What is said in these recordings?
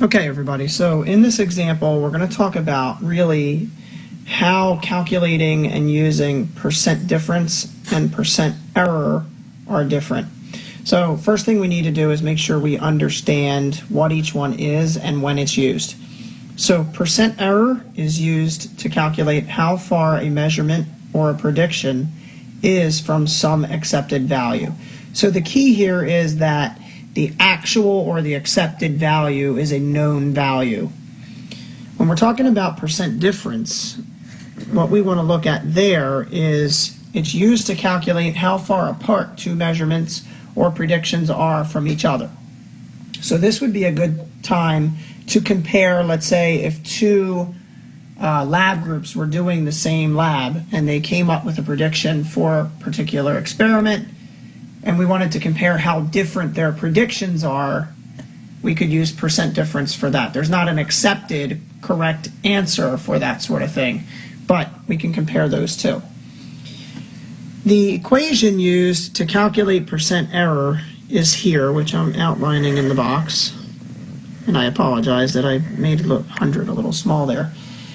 Okay, everybody, so in this example, we're going to talk about really how calculating and using percent difference and percent error are different. So first thing we need to do is make sure we understand what each one is and when it's used. So percent error is used to calculate how far a measurement or a prediction is from some accepted value. So the key here is that the actual or the accepted value is a known value. When we're talking about percent difference, what we want to look at there is it's used to calculate how far apart two measurements or predictions are from each other. So this would be a good time to compare, let's say, if two lab groups were doing the same lab and they came up with a prediction for a particular experiment, and we wanted to compare how different their predictions are, we could use percent difference for that. There's not an accepted correct answer for that sort of thing, but we can compare those two. The equation used to calculate percent error is here, which I'm outlining in the box. And I apologize that I made the 100 a little small there.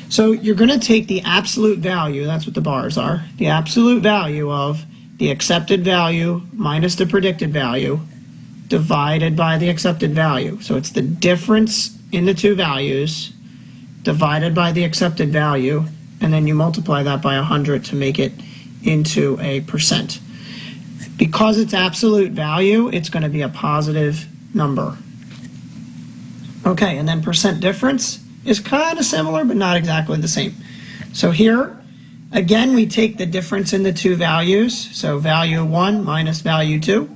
So you're going to take the absolute value, that's what the bars are, the absolute value of the accepted value minus the predicted value divided by the accepted value. So it's the difference in the two values divided by the accepted value, and then you multiply that by 100 to make it into a percent. Because it's absolute value, it's going to be a positive number. Okay, and then percent difference is kind of similar, but not exactly the same. So here, again, we take the difference in the two values, so value 1 minus value 2,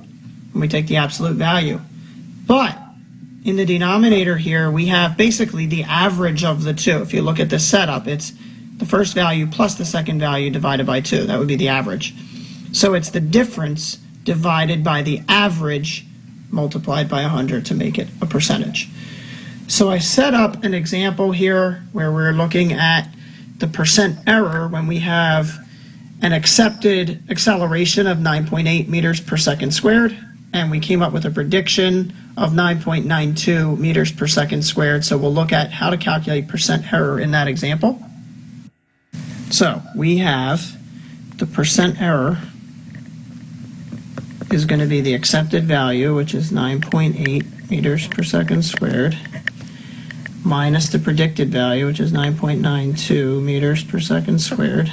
and we take the absolute value. But in the denominator here, we have basically the average of the two. If you look at the setup, it's the first value plus the second value divided by 2. That would be the average. So it's the difference divided by the average multiplied by 100 to make it a percentage. So I set up an example here where we're looking at the percent error when we have an accepted acceleration of 9.8 meters per second squared, and we came up with a prediction of 9.92 meters per second squared. So we'll look at how to calculate percent error in that example. So we have the percent error is going to be the accepted value, which is 9.8 meters per second squared, minus the predicted value, which is 9.92 meters per second squared,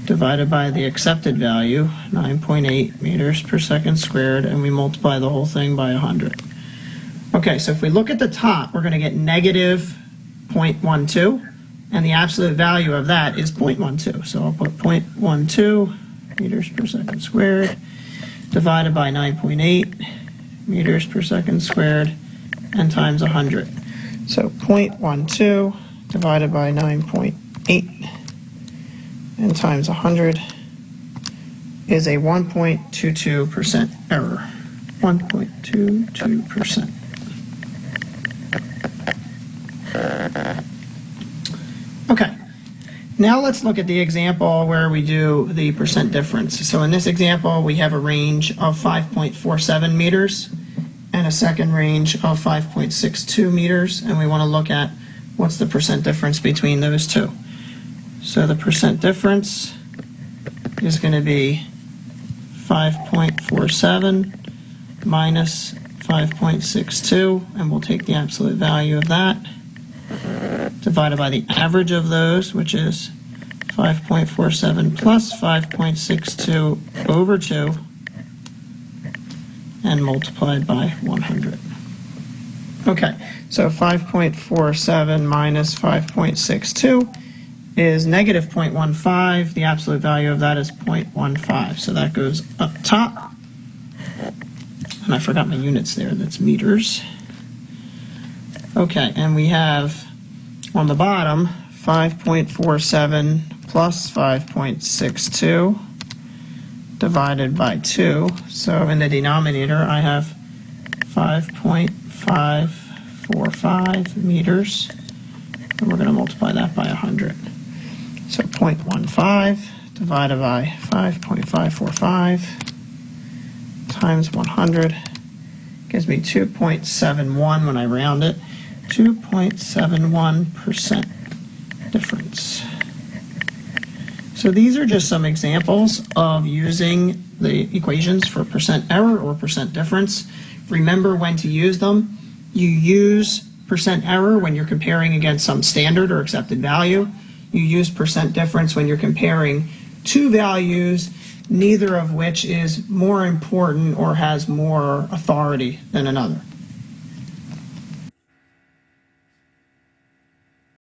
divided by the accepted value, 9.8 meters per second squared, and we multiply the whole thing by 100. Okay, so if we look at the top, we're going to get negative 0.12, and the absolute value of that is 0.12. So I'll put 0.12 meters per second squared, divided by 9.8 meters per second squared, and times 100. So 0.12 divided by 9.8 and times 100 is a 1.22% error. 1.22%. Okay, now let's look at the example where we do the percent difference. So in this example, we have a range of 5.47 meters and a second range of 5.62 meters, and we want to look at what's the percent difference between those two. So the percent difference is going to be 5.47 minus 5.62, and we'll take the absolute value of that, divided by the average of those, which is 5.47 plus 5.62 over 2, and multiplied by 100. Okay, so 5.47 minus 5.62 is negative 0.15. The absolute value of that is 0.15. So that goes up top. And I forgot my units there, that's meters. Okay, and we have on the bottom 5.47 plus 5.62 divided by 2. So in the denominator I have 5.47 0.545 meters, and we're going to multiply that by 100. So 0.15 divided by 5.545 times 100 gives me 2.71 when I round it, 2.71% difference. So these are just some examples of using the equations for percent error or percent difference. Remember when to use them. You use percent error when you're comparing against some standard or accepted value. You use percent difference when you're comparing two values, neither of which is more important or has more authority than another.